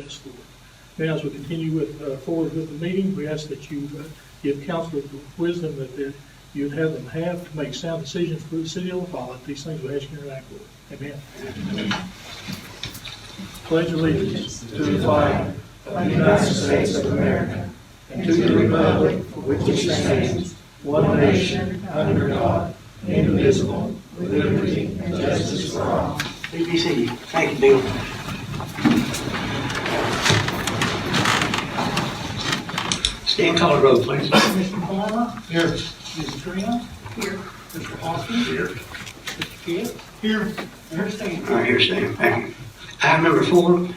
process for it. Now, as we continue forward with the meeting, we ask that you give council the wisdom that you'd have them have to make sound decisions for the city of Follette. These things we ask you to interact with. Amen. Pledge allegiance to the flag of the United States of America and to the republic for which it stands, one nation, under God, indivisible, with liberty and justice for all. BBC. Thank you, Bill. Stand call the roll, please. Mr. Farmer? Here. Mrs. Trina? Here. Mr. Hoskins? Here. Mr. Kidd? Here. Here's Stan. All right, here, Stan. Thank you. Item number 4,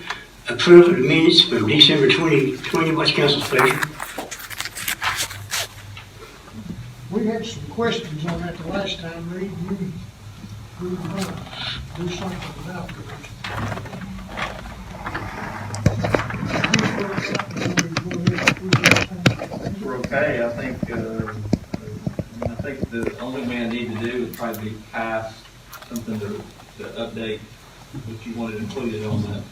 approval of the minutes from December 2020. What's council's pleasure? We had some questions on that the last time, Reed. We want to do something about it. We're okay. I think the only thing I need to do is probably pass something to update what you wanted included on that.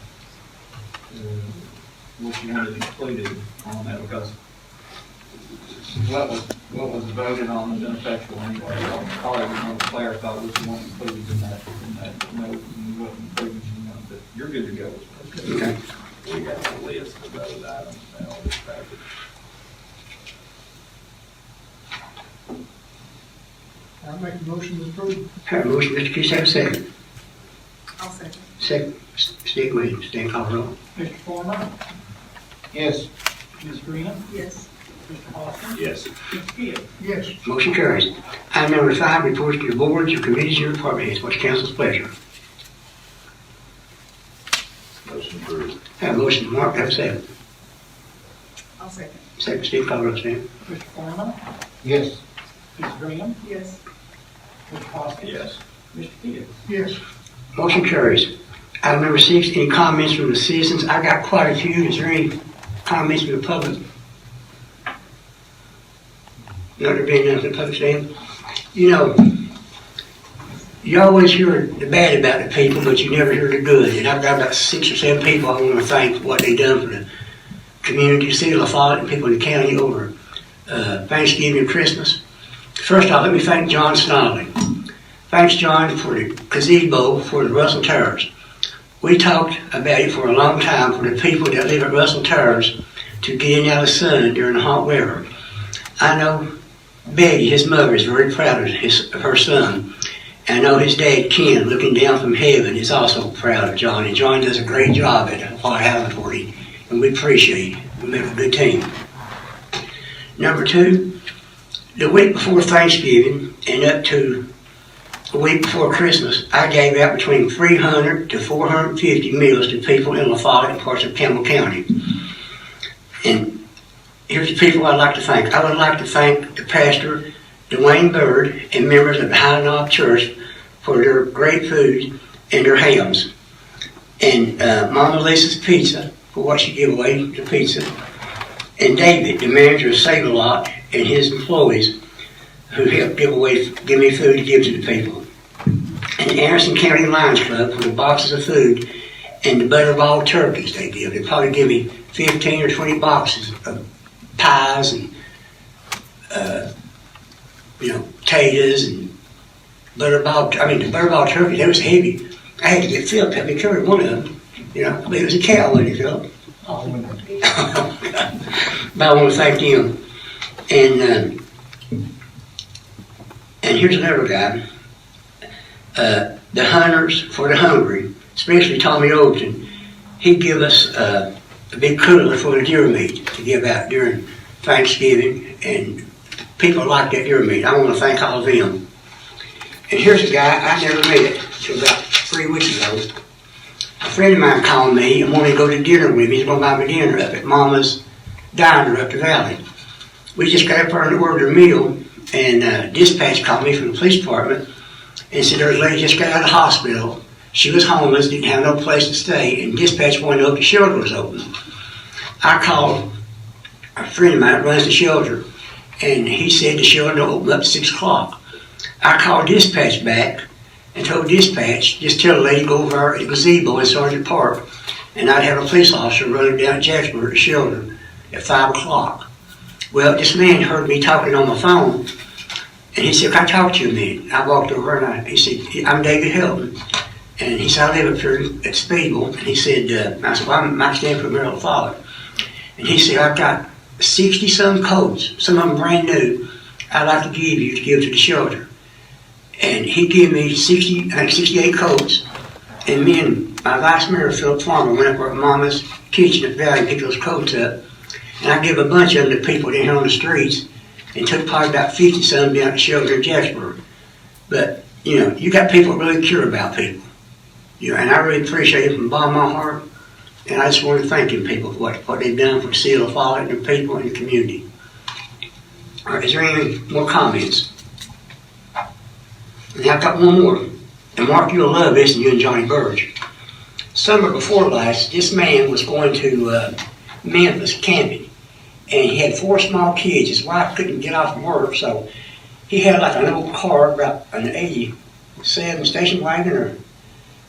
What you wanted included on that, because what was voted on is ineffectual anyway. I'll probably want to clarify what you want included in that note and what included you want, but you're good to go. Okay. We got a list of those items now in this package. I'll make a motion to approve. Have a motion, Mr. Kidd, have a second. I'll second. Second, Steve Williams. Stand call the roll. Mr. Farmer? Yes. Ms. Trina? Yes. Mr. Hoskins? Yes. Mr. Kidd? Yes. Motion carries. Item number 5, reports to your boards, your committees, your department heads. What's council's pleasure? Motion approved. Have a motion, Mark, have a second. I'll second. Second, Steve, call the roll, Stan. Mr. Farmer? Yes. Ms. Trina? Yes. Mr. Hoskins? Yes. Mr. Kidd? Yes. Motion carries. Item number 6, any comments from the citizens? I got quite a few. Is there any comments from the public? No, there being none from the public, Stan? You know, you always hear the bad about the people, but you never hear the good. And I've got about 6 or 7 people I want to thank for what they've done for the community, city of La Follette, and people in the county over Thanksgiving and Christmas. First off, let me thank John Snodley. Thanks, John, for the gazebo for the Russell Towers. We talked about it for a long time for the people that live at Russell Towers to get in and out of the sun during the hot weather. I know Betty, his mother, is very proud of her son. And I know his dad, Ken, looking down from heaven, is also proud of John. And John does a great job at what happened for him. And we appreciate it. We make a good team. Number 2, the week before Thanksgiving and up to a week before Christmas, I gave out between 300 to 450 meals to people in La Follette and parts of Campbell County. And here's the people I'd like to thank. I would like to thank the pastor, Dwayne Bird, and members of the High Knob Church for their great food and their hams. And Mama Lisa's Pizza for what she gave away, the pizza. And David, the manager of Save-A-Lot, and his employees who helped give me food to give to the people. And Anderson County Lions Club for the boxes of food and the butterball turkeys they give. They probably give me 15 or 20 boxes of pies and potatoes and the butterball turkey, that was heavy. I had to get Phil to help me carry one of them. I mean, it was a cow, wasn't it, Phil? But I want to thank them. And here's another guy. The Hunters for the Hungry, especially Tommy Overton. He give us a big cooler for the deer meat to give out during Thanksgiving, and people like that deer meat. I want to thank all of them. And here's a guy I never met until about 3 weeks ago. A friend of mine called me and wanted to go to dinner with me. He's going to buy me dinner up at Mama's Diner up the valley. We just got up there and ordered a meal, and dispatch called me from the police department and said there was a lady just got out of the hospital. She was homeless, didn't have no place to stay, and dispatch wanted to know if the shelter was open. I called a friend of mine that runs the shelter, and he said the shelter will open up at 6 o'clock. I called dispatch back and told dispatch, just tell the lady to go over at the gazebo in Sergeant Park and I'd have a police officer running down Jeffries to the shelter at 5 o'clock. Well, this man heard me talking on the phone, and he said, "Can I talk to you a minute?" I walked over and he said, "I'm David Hilton." And he said, "I live up here at Speedwell." And he said, I said, "Well, I'm Mike Stanford, Maryland Follette." And he said, "I've got 60-some coats, some of them brand new, I'd like to give you to give to the shelter." And he gave me 68 coats. And me and my vice mayor, Philip Farmer, went up to Mama's kitchen at the Valley and picked those coats up. And I gave a bunch of them to people down here on the streets and took probably about 50-some down to the shelter in Jasper. But, you know, you got people that really care about people. You know, and I really appreciate it from the bottom of my heart. And I just want to thank them people for what they've done for the city of Follette and the people in the community. All right, is there any more comments? And I've got one more. And Mark, you'll love this, and you and Johnny Burge. Summer before last, this man was going to Memphis camping. And he had 4 small kids. His wife couldn't get off from work, so he had like an old car, about an 87 station wagon,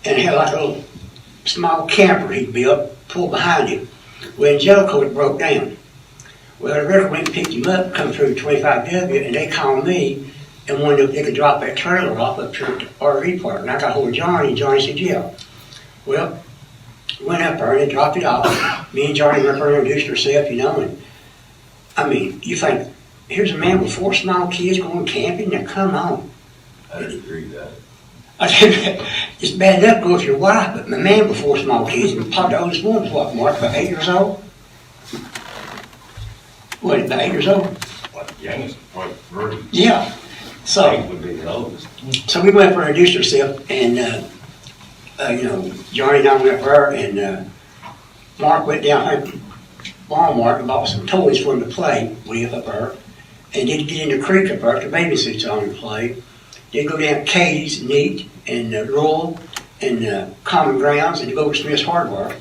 and it had like a little small camper he built, pulled behind him. Well, in Jellicoe, it broke down. Well, the record went and picked him up, come through 25W, and they called me and wanted if they could drop that trailer off up here at the RV park. And I got hold of Johnny, and Johnny said, "Yeah." Well, went up there and they dropped it off. Me and Johnny went up there and introduced ourselves, you know, and I mean, you think, here's a man with 4 small kids going camping? Now, come on. I'd agree with that. I said, it's bad enough to go with your wife, but my man with 4 small kids, and probably the oldest one was what, Mark, about 8 years old? What, about 8 years old? Like the youngest, like Virgin. Yeah. So, Would be the oldest. so we went up there and introduced ourselves, and, you know, Johnny and I went up there, and Mark went down to Walmart and bought some toys for him to play with up there, and did get in the creek up there, the babysitters on and play. They'd go down to Katie's and eat, and Royal, and Common Grounds, and go to Smith's Hardware.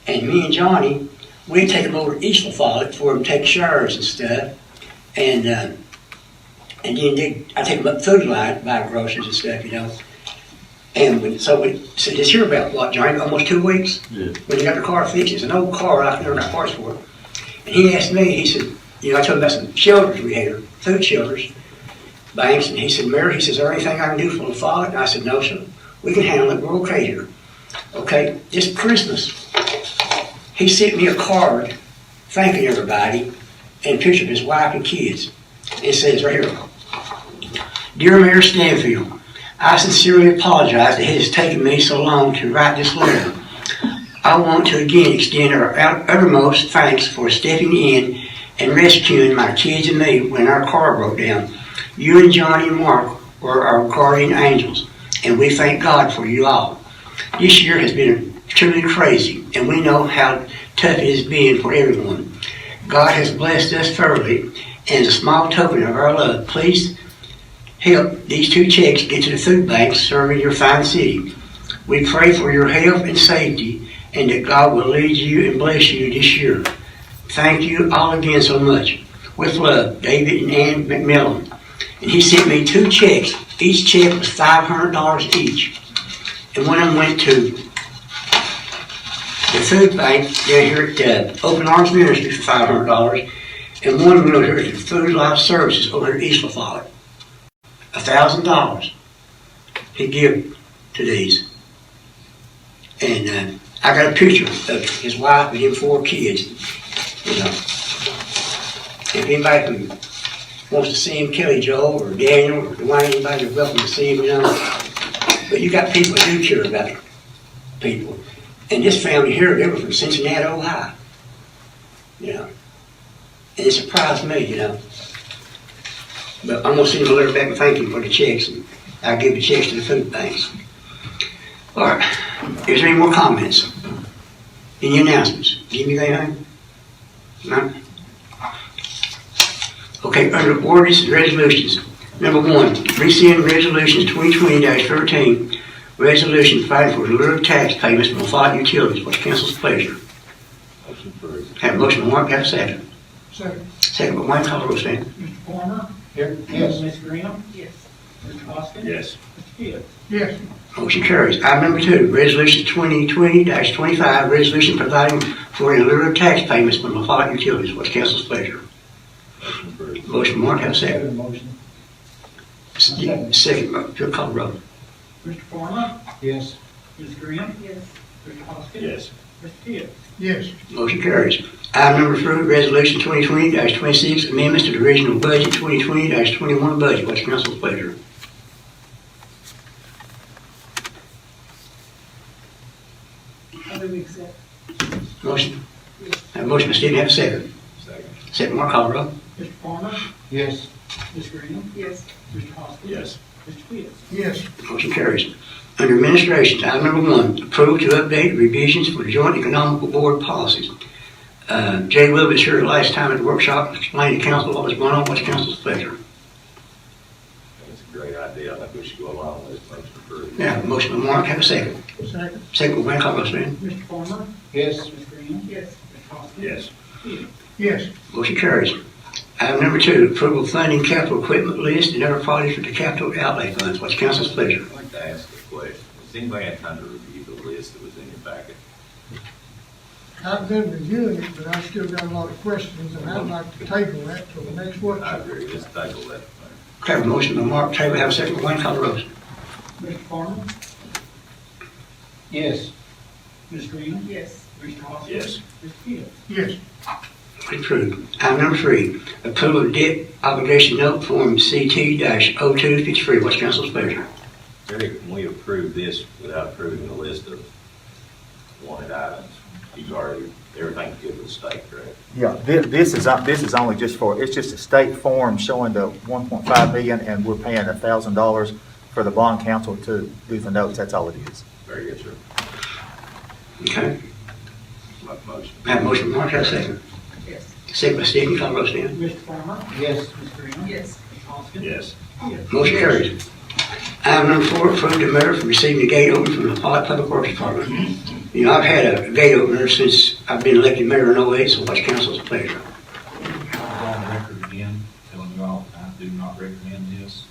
And me and Johnny, we'd take them over to East Follette for them to take showers and stuff. And then I take them up Food Line to buy groceries and stuff, you know. And so we said this here about, what, Johnny, almost 2 weeks? Yeah. When he got the car fixed. It's an old car, I've never got parts for it. And he asked me, he said, you know, I told him about some shelters we had, food shelters, banks, and he said, "Mayor," he says, "is there anything I can do for the Follette?" And I said, "No, sir. We can handle it. We're okay here." Okay, this Christmas, he sent me a card thanking everybody and a picture of his wife and kids. It says right here, "Dear Mayor Stanfield, I sincerely apologize that it has taken me so long to write this letter. I want to again extend our uttermost thanks for stepping in and rescuing my kids and me when our car broke down. You and Johnny and Mark were our guardian angels, and we thank God for you all. This year has been truly crazy, and we know how tough it has been for everyone. God has blessed us thoroughly, and as a small token of our love, please help these 2 checks get to the food banks serving your fine city. We pray for your health and safety, and that God will lead you and bless you this year. Thank you all again so much. With love, David and Ann McMillan." And he sent me 2 checks. Each check was $500 each. And one of them went to the food bank down here at Open Arms Ministry for $500. And one went over here to Food Life Services over here at East Follette. $1,000 he gave to these. And I got a picture of his wife and him 4 kids. You know, if anybody who wants to see him, Kelly Joe or Daniel or Dwayne, anybody, you're welcome to see him, you know. But you got people that do care about people. And this family here, they were from Cincinnati, Ohio. You know. And it surprised me, you know. But I'm going to send him a letter back and thank him for the checks, and I'll give the checks to the food banks. All right. Is there any more comments? Any announcements? Give me anything? No? Okay, under ordinance and resolutions. Number 1, rescind resolutions 2020-13, resolution providing for delivered tax payments from Follette Utilities. What's council's pleasure? Motion approved. Have a motion, Mark, have a second. Second. Second, by Wayne, call the roll, Stan. Mr. Farmer? Here? Yes. Ms. Graham? Yes. Mr. Hoskins? Yes. Mr. Gibbs? Yes. Motion carries. Item number 2, Resolution 2020-25, resolution providing for in lieu of tax payments from the Follette utilities. What's council's pleasure? Motion approved. Motion, Mark, have a second. Motion. Second, Phil call the roll. Mr. Farmer? Yes. Ms. Graham? Yes. Mr. Hoskins? Yes. Mr. Gibbs? Yes. Motion carries. Item number 3, Resolution 2020-26, amendments to the original budget 2020-21 budget. What's council's pleasure? I move we accept. Motion. Have a motion by Stephen, have a second. Second. Second, Mark, call the roll. Mr. Farmer? Yes. Ms. Graham? Yes. Mr. Hoskins? Yes. Mr. Gibbs? Yes. Motion carries. Under administration, item number 1, approval to update revisions for joint economical board policies. Jay Wilbur was here last time at the workshop, explained to council what was going on. What's council's pleasure? I think it's a great idea. I think we should go along with it. Motion approved. Yeah, motion by Mark, have a second. Second. Second, by call the roll, Stan. Mr. Farmer? Yes. Ms. Graham? Yes. Mr. Hoskins? Yes. Gibbs? Yes. Motion carries. Item number 2, approval of funding capital equipment list and other projects with the capital outlay funds. What's council's pleasure? I'd like to ask a question. Has anybody had time to review the list that was in your packet? I've been reviewing it, but I've still got a lot of questions, and I'd like to table that till the next I workshop. agree. Let's table that. Okay, have a motion by Mark, table, have a second, by Wayne, call the roll. Mr. Farmer? Yes. Ms. Graham? Yes. Mr. Hoskins? Yes. Mr. Gibbs? Yes. Approved. Item number 3, approval of debt obligation note form CT-0253. What's council's pleasure? Terry, can we approve this without approving the list of wanted items? You've already, everything's good with the state, correct? Yeah, this is only just for, it's just a state form showing the 1.5 million, and we're paying $1,000 for the bond counsel to do the notes. That's all it is. Very good, sir. Okay. My motion. Have a motion by Mark, have a second. Yes. Second by Stephen, call the roll, Stan. Mr. Farmer? Yes. Ms. Graham? Yes. Mr. Hoskins? Yes. Gibbs? Motion carries. Item number 4, approve the mayor for receiving a gate opener from the Follette Public Works Department. You know, I've had a gate opener since I've been elected mayor in 08, so what's council's pleasure? On record again, telling you all, I do not recommend this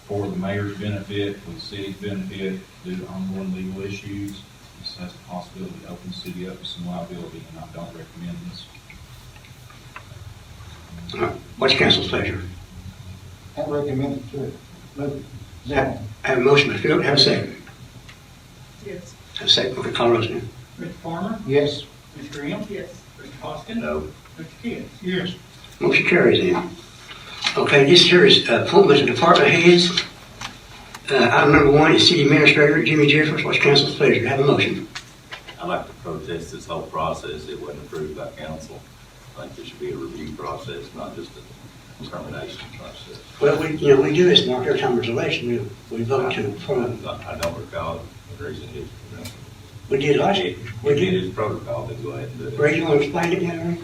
for the mayor's benefit, for the city's benefit, due to ongoing legal issues. This has the possibility to open the city up to some liability, and I don't recommend this. What's council's pleasure? I recommend it too. Have a motion by Phil, have a second. Yes. Have a second, okay, call the roll, Stan. Mr. Farmer? Yes. Ms. Graham? Yes. Mr. Hoskins? No. Mr. Gibbs? Yes. Motion carries then. Okay, this here is appointments of department heads. Item number 1 is city administrator Jimmy Jeffries. What's council's pleasure? Have a motion. I'd like to protest this whole process. It wasn't approved by council. I think there should be a review process, not just a termination process. Well, we do this, Mark, every time there's an election, we vote to approve. I don't recall the reason it. We did last year. We did his protocol, then go ahead and do it. Ray, you want to explain it now, Ray?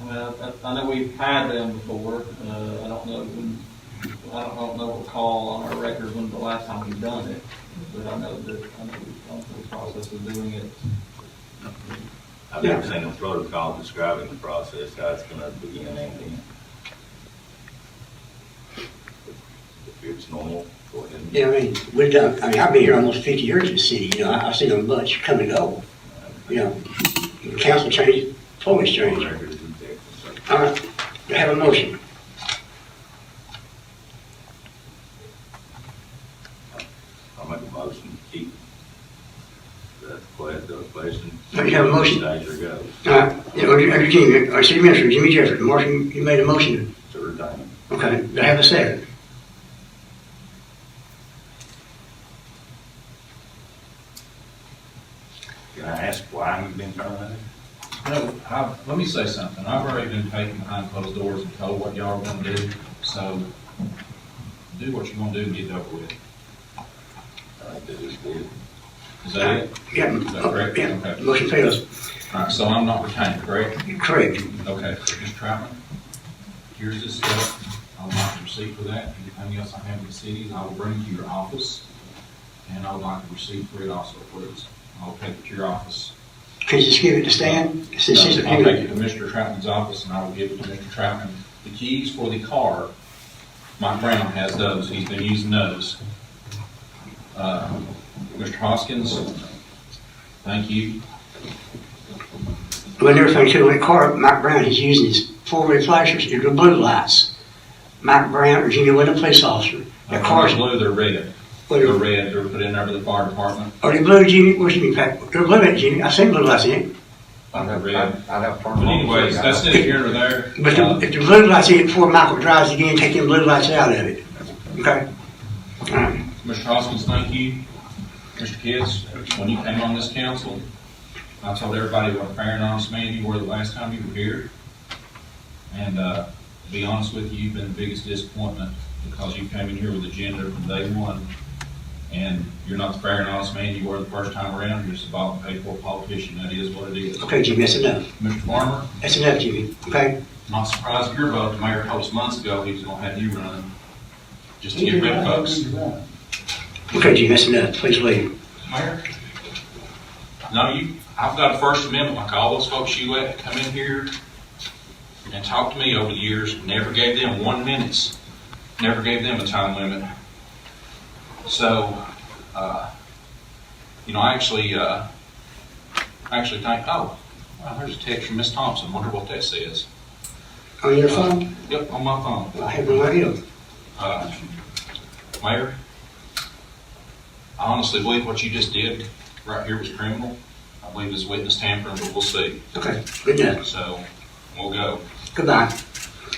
Well, I know we've had them before. I don't know when, I don't recall on our record when the last time we've done it, but I know we've gone through the process of doing it. I've never seen a protocol describing the process, how it's gonna begin and end. If it's normal, go ahead. Yeah, we've done, I've been here almost 50 years in the city, I've seen a bunch come and go. The council changed, totally changed. Record is in Texas, so. All right, do I have a motion? I'll make a motion to keep the question. Do you have a motion? Days or go, Our city administrator, Jimmy Jeffries, Martin, you made a motion. to retain. Okay, do I have a second? Can I ask why you've been terminated? No, let me say something. I've already been taken behind closed doors and told what y'all are gonna do, so do what you're gonna do and get it over with. I think that is good. Is that it? Yeah, Is that correct? yeah, Okay. motion fails. All right, so I'm not retained, correct? Correct. Okay, so Mr. Troutman, here's this stuff. I would like a receipt for that. Anything else I have in the cities, I will bring to your office. And I would like a receipt for it also, please. I'll take it to your office. Can you just give it to Stan? Since he's I'll take here. it to Mr. Troutman's office and I will give it to Mr. Troutman the keys for the car Mike Brown has those, he's been using those. Mr. Hoskins, thank you. Well, another thing too, when the car, Mike Brown, he's using his four-way flashers, they're the blue lights. Mike Brown, Virginia, wasn't a police officer. The They're cars, blue, they're red. They're red, they're put in there by the fire department. are they blue, Jimmy? Where's Jimmy Pack? They're blue, ain't Jimmy? I seen blue lights in it. I'd have red. I'd have. But anyways, that's neither here nor there. But if the blue lights in it before Michael drives again, take them blue lights out of it. Okay? All right. Mr. Hoskins, thank you. Mr. Kids, when you came on this council, I told everybody what a fair and honest man you were the last time you were here. And, to be honest with you, you've been the biggest disappointment because you came in here with agenda from day one. And you're not the fair and honest man you were the first time around. You're just a bought and paid for politician. That is what it is. Okay, Jimmy, that's enough. Mr. Farmer, That's enough, Jimmy. Okay? not surprised at your vote. The mayor told us months ago he was gonna have you run just to get rid of folks. Okay, Jimmy, that's enough. Please leave. Mayor? No, I've got a First Amendment like all those folks you let come in here and talk to me over the years, never gave them 1 minute, never gave them a time limit. So, I actually think, oh, well, there's a text from Miss Thompson, wonder what that says. On your phone? Yep, on my phone. I have no idea. Mayor, I honestly believe what you just did right here was criminal. I believe it's witness tampering, but we'll see. Okay, good enough. So, we'll go. Goodbye.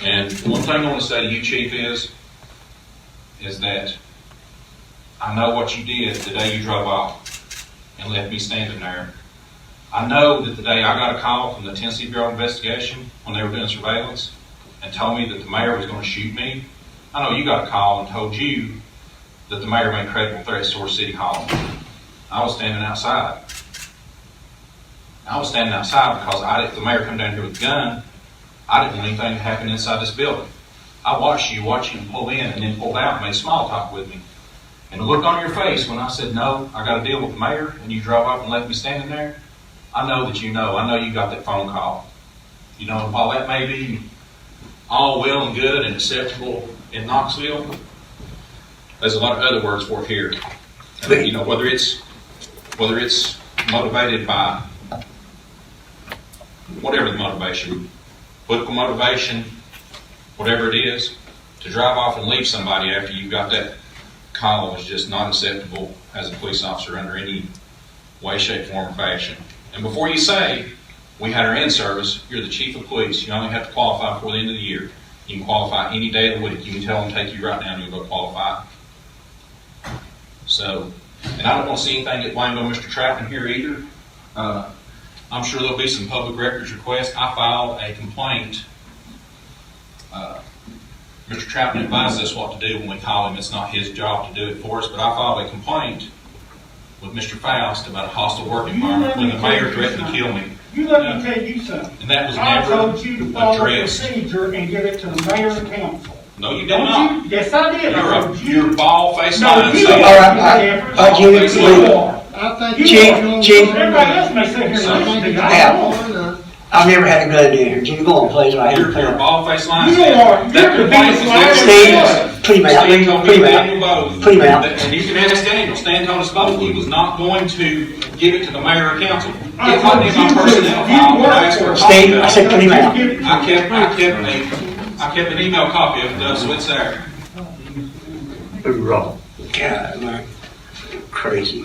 And one thing I want to say to you, Chief, is that I know what you did the day you drove off and left me standing there. I know that the day I got a call from the Tennessee Bureau of Investigation when they were doing surveillance and told me that the mayor was going to shoot me. I know you got a call and told you that the mayor made credible threats towards City Hall. I was standing outside. I was standing outside because if the mayor come down here with a gun, I didn't want anything to happen inside this building. I watched you pull in and then pulled out and made small talk with me. And the look on your face when I said, no, I got to deal with the mayor, and you drove up and left me standing there, I know that you know. I know you got that phone call. You know, while that may be all well and good and acceptable in Knoxville, there's a lot of other words for it here. And, whether it's motivated by whatever the motivation, political motivation, whatever it is, to drive off and leave somebody after you've got that call was just not acceptable as a police officer under any way, shape, form, or fashion. And before you say, we had our in-service, you're the chief of police. You only have to qualify before the end of the year. You can qualify any day of the week. You can tell them, take you right now, and you'll go qualify. So, and I don't want to see anything get blamed on Mr. Trappin here either. I'm sure there'll be some public records requests. I filed a complaint. Mr. Trappin advised us what to do when we call him. It's not his job to do it for us, but I filed a complaint with Mr. Faust about a hostile work environment when the mayor threatened to kill me. You let me tell you something. And that was I never told you to follow addressed. procedure and give it to the mayor and council. No, you did Don't not. you? Yes, I did. I told you. You're bald-faced No, lying. you son. are. All right, You Jimmy, are. leave. I think Chief, Chief. Everybody else may sit here and listen to you. I don't know. I've never had a gun in here. Jimmy, go on, please. I You're a bald-faced lying. You are. That You're the complaint biggest was liar. never- Steve, put him out. Steve told Put me him out. Daniel both. Put him out. And you can ask Daniel. Stan told us both he was not going to give it to the mayor or council. I It wasn't in my told you personnel to. file You when I asked for a work copy Steve, of I it. said put him out. I kept an email copy of it, though, so it's there. Wrong. God, man. Crazy.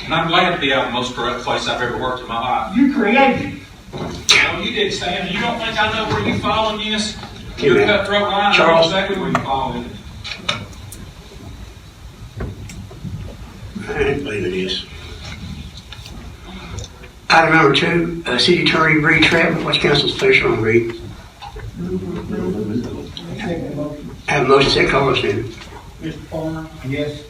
And I'm glad to be out in the most corrupt place I've ever worked in my life. You created. No, you did, Stan. You don't think I know where you fall in this? Yeah. You're cutthroat line. I know Charles. exactly where you fall in it. I didn't believe it is. Item number 2, City Attorney Reed Trapman. What's council's pleasure on Reed? Have a motion, second call, roll, Stan. Mr. Farmer? Yes.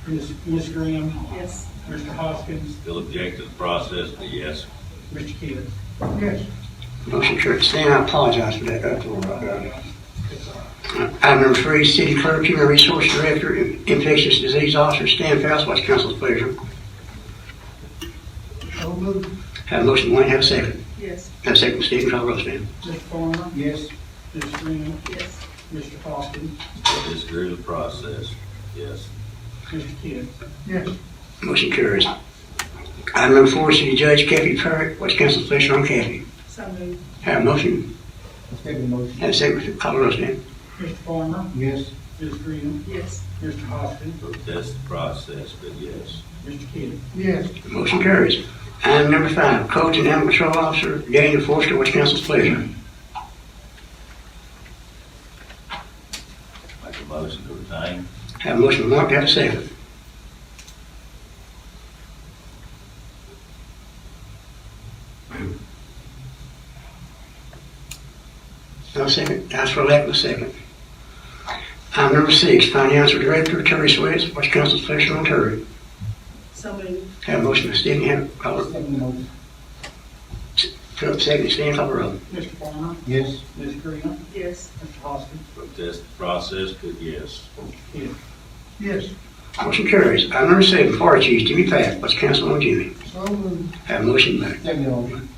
Ms. Graham? Yes. Mr. Hoskins? Still object to the process, but yes. Mr. Kidd? Yes. Motion carried. Stan, I apologize for that. Item number 3, City Clerk, Human Resource Director, Infectious Disease Officer, Stan Faust. What's council's pleasure? So moved. Have a motion, Wayne, have a second. Yes. Have a second, Stephen, call roll, Stan. Mr. Farmer? Yes. Ms. Graham? Yes. Mr. Hoskins, I disagree with the process, yes. Mr. Kent. Yes. Motion carries. Item number 4, City Judge Kathy Parrott. What's council's pleasure on Kathy? So moved. Have a motion. Second motion. Have a second. Call the roll, Stan. Mr. Farmer. Yes. Ms. Green. Yes. Mr. Hoskins. Protest the process, but yes. Mr. Kent. Yes. Motion carries. Item number 5, Codes and Animal Control Officer Daniel Forster. What's council's pleasure? Make a motion to retain. Have a motion from Mark. Have a second. No second. Ask for Follette in a second. Item number 6, Financial Director Terry Sweats. What's council's pleasure on Terry? So moved. Have a motion by Stephen. Have call it. Second motion. Philip second. Stan, call the roll. Mr. Farmer. Yes. Ms. Green. Yes. Mr. Hoskins. Protest the process, but yes. Mr. Kent. Yes. Motion carries. Item number 7, Fire Chief Jimmy Pack. What's council on Jimmy? So moved. Have a motion by Second motion.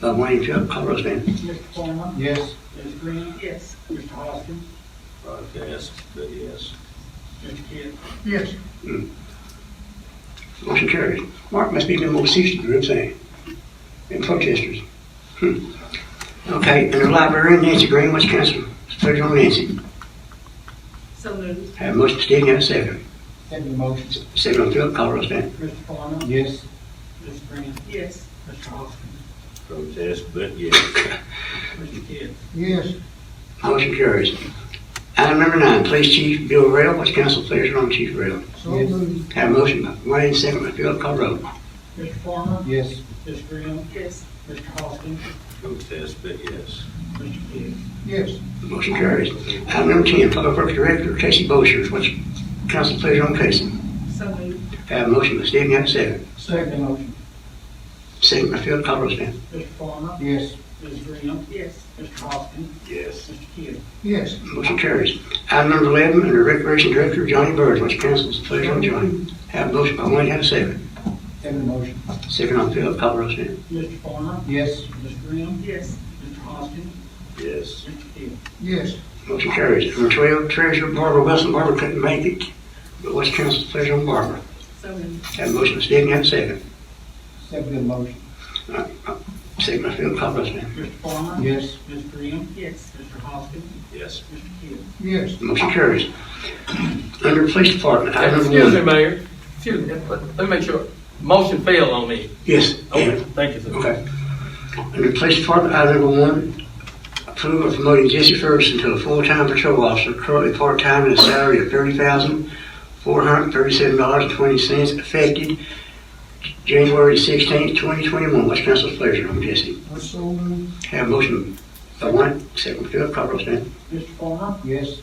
Wayne Philip. Call the roll, Stan. Mr. Farmer. Yes. Ms. Green. Yes. Mr. Hoskins. Protest, but yes. Mr. Kent. Yes. Motion carries. Mark must be in the more 60 group, saying. And protesters. Okay, and the librarian, Nancy Green. What's council's pleasure on Nancy? So moved. Have a motion by Stephen. Have a second. Second motion. Second on Philip. Call the roll, Stan. Mr. Farmer. Yes. Ms. Green. Yes. Mr. Hoskins. Protest, but yes. Mr. Kent. Yes. Motion carries. Item number 9, Police Chief Bill Rail. What's council's pleasure on Chief Rail? So moved. Have a motion by Wayne, second by Philip. Call the roll. Mr. Farmer. Yes. Ms. Green. Yes. Mr. Hoskins. Protest, but yes. Mr. Kent. Yes. Motion carries. Item number 10, Public Works Director Casey Bosher. What's council's pleasure on Casey? So moved. Have a motion by Stephen. Have a second. Second motion. Second by Philip. Call the roll, Stan. Mr. Farmer. Yes. Ms. Green. Yes. Mr. Hoskins. Yes. Mr. Kent. Yes. Motion carries. Item number 11, under Recreation Director Johnny Bird. What's council's pleasure on Johnny? Have a motion by Wayne. Have a second. Second motion. Second on Philip. Call the roll, Stan. Mr. Farmer. Yes. Ms. Green. Yes. Mr. Hoskins. Yes. Mr. Kent. Yes. Motion carries. Number 12, Treasurer Barbara Wilson. Barbara couldn't make it, but what's council's pleasure on Barbara? So moved. Have a motion by Stephen. Have a second. Second motion. Second by Philip. Call the roll, Stan. Mr. Farmer. Yes. Ms. Green. Yes. Mr. Hoskins. Yes. Mr. Kent. Yes. Motion carries. Under Police Department, item number Excuse me, 1. Mayor. Excuse me, let me make sure. Motion failed on me. Yes, Okay, yeah. thank you, sir. Okay. Under Police Department, item number 1, approval of promoting Jesse Ferguson to a full-time patrol officer, currently part-time at a salary of $30,437.20, effective January 16th, 2021. What's council's pleasure on Jesse? I so moved. Have a motion by Wayne, second by Philip. Call the roll, Stan. Mr. Farmer. Yes.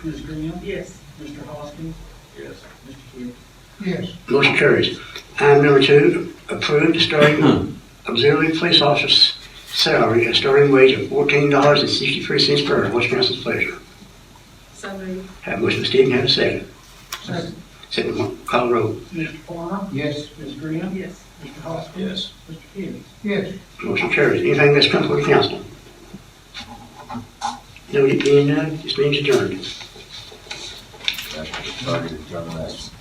Ms. Green. Yes. Mr. Hoskins. Yes. Mr. Kent. Yes. Motion carries. Item number 2, approved starting auxiliary police officer's salary at starting wage of $14.63 per hour. What's council's pleasure? So moved. Have a motion by Stephen. Have a second. Second. Second, call the roll. Mr. Farmer. Yes. Ms. Green. Yes. Mr. Hoskins. Yes. Mr. Kent. Yes. Motion carries. Anything that's come before the council? No, it being none, this means adjourned. That's the target determination.